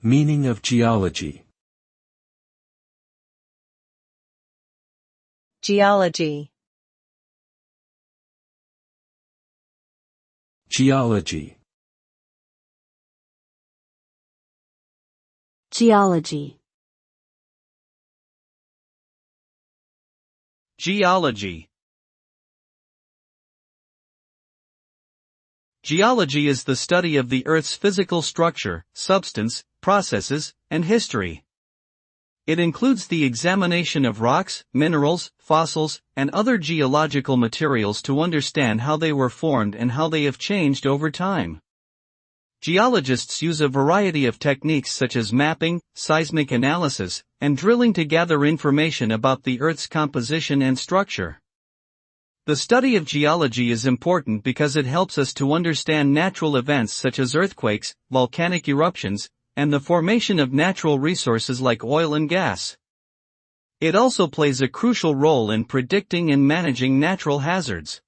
Meaning of geology. Geology. Geology. Geology. Geology. Geology is the study of the Earth's physical structure, substance, processes, and history. It includes the examination of rocks, minerals, fossils, and other geological materials to understand how they were formed and how they have changed over time. Geologists use a variety of techniques such as mapping, seismic analysis, and drilling to gather information about the Earth's composition and structure. The study of geology is important because it helps us to understand natural events such as earthquakes, volcanic eruptions, and the formation of natural resources like oil and gas. It also plays a crucial role in predicting and managing natural hazards.